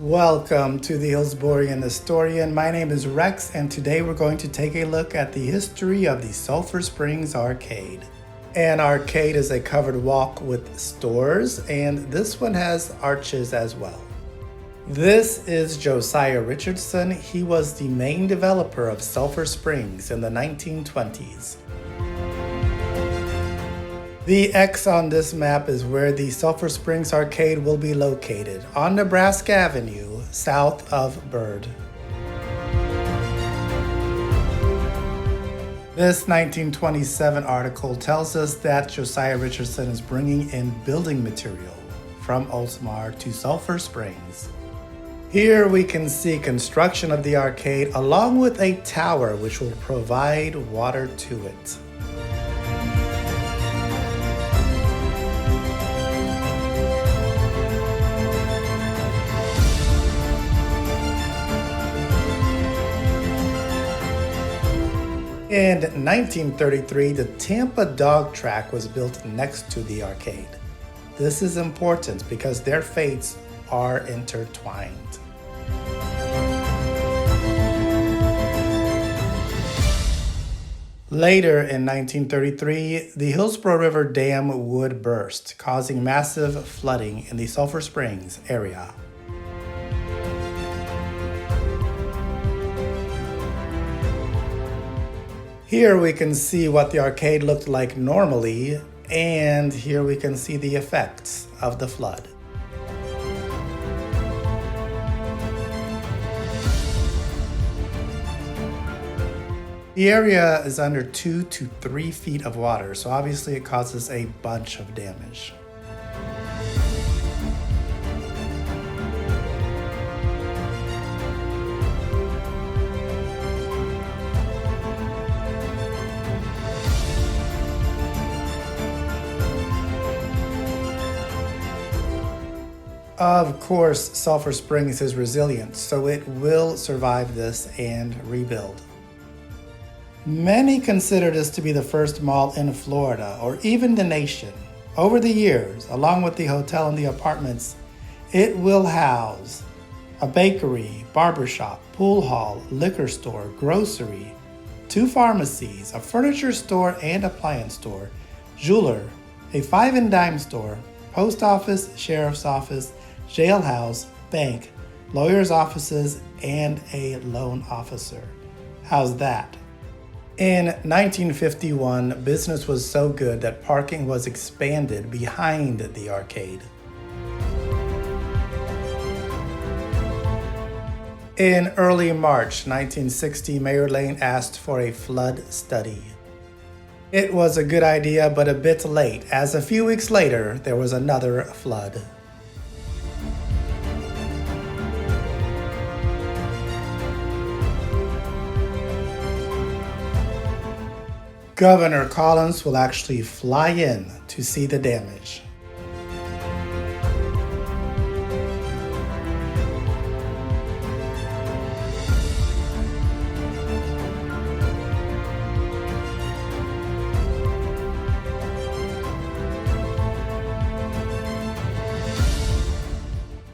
Welcome to the Hillsborian Historian. My name is Rex, and today we're going to take a look at the history of the Sulphur Springs Arcade. An arcade is a covered walk with stores, and this one has arches as well. This is Josiah Richardson. He was the main developer of Sulphur Springs in the 1920s. The X on this map is where the Sulphur Springs Arcade will be located, on Nebraska Avenue, south of Bird. This 1927 article tells us that Josiah Richardson is bringing in building material from Oldsmar to Sulphur Springs. Here we can see construction of the arcade along with a tower which will provide water to it. In 1933, the Tampa dog track was built next to the arcade. This is important because their fates are intertwined. Later in 1933, the Hillsborough River Dam would burst, causing massive flooding in the Sulphur Springs area. Here we can see what the arcade looked like normally, and here we can see the effects of the flood. The area is under 2 to 3 feet of water, so obviously it causes a bunch of damage. Of course, Sulphur Springs is resilient, so it will survive this and rebuild. Many consider this to be the first mall in Florida, or even the nation. Over the years, along with the hotel and the apartments, it will house a bakery, barbershop, pool hall, liquor store, grocery, 2 pharmacies, a furniture store and appliance store, jeweler, a 5 and dime store, post office, sheriff's office, jailhouse, bank, lawyers' offices, and a loan officer. How's that? In 1951, business was so good that parking was expanded behind the arcade. In early March 1960, Mayor Lane asked for a flood study. It was a good idea, but a bit late, as a few weeks later, there was another flood. Governor Collins will actually fly in to see the damage.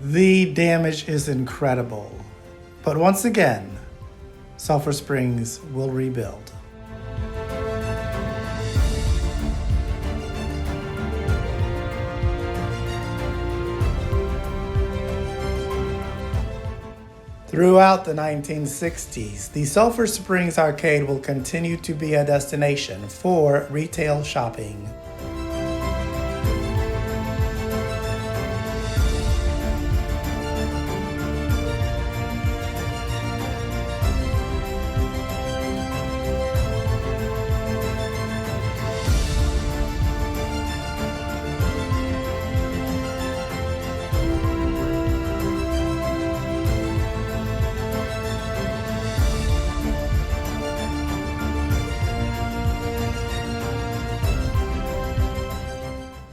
The damage is incredible, but once again, Sulphur Springs will rebuild. Throughout the 1960s, the Sulphur Springs Arcade will continue to be a destination for retail shopping.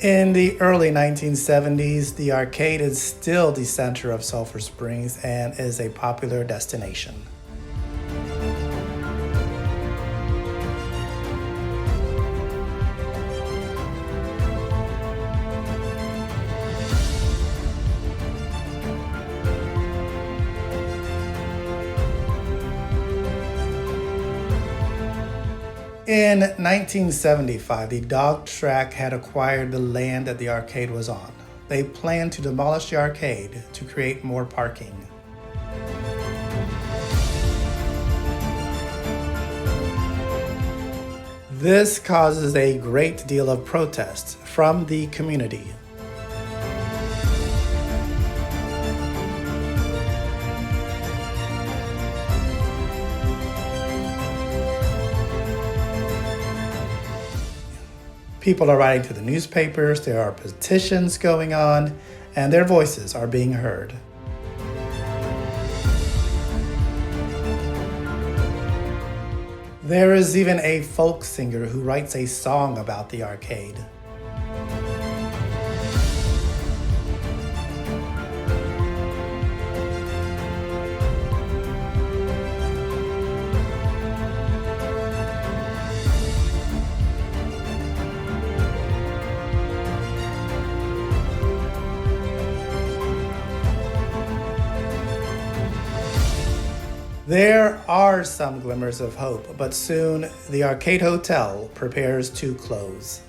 In the early 1970s, the arcade is still the center of Sulphur Springs and is a popular destination. In 1975, the dog track had acquired the land that the arcade was on. They planned to demolish the arcade to create more parking. This causes a great deal of protest from the community. People are writing to the newspapers, there are petitions going on, and their voices are being heard. There is even a folk singer who writes a song about the arcade. There are some glimmers of hope, but soon the Arcade Hotel prepares to close.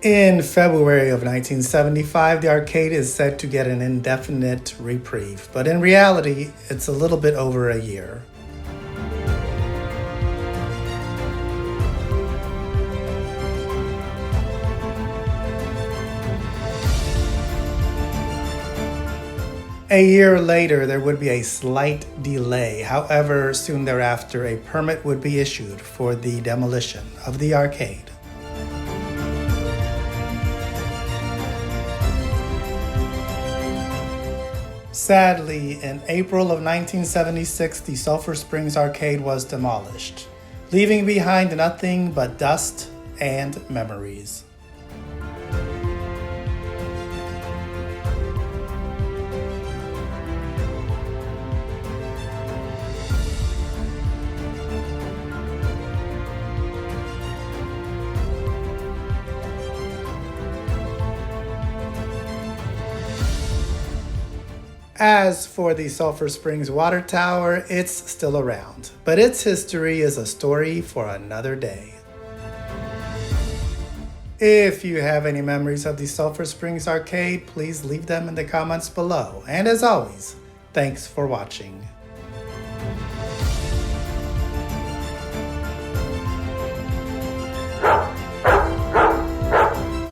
In February of 1975, the arcade is said to get an indefinite reprieve, but in reality, it's a little bit over a year. A year later, there would be a slight delay. However, soon thereafter, a permit would be issued for the demolition of the arcade. Sadly, in April of 1976, the Sulphur Springs Arcade was demolished, leaving behind nothing but dust and memories. As for the Sulphur Springs Water Tower, it's still around, but its history is a story for another day. If you have any memories of the Sulphur Springs Arcade, please leave them in the comments below. And as always, thanks for watching.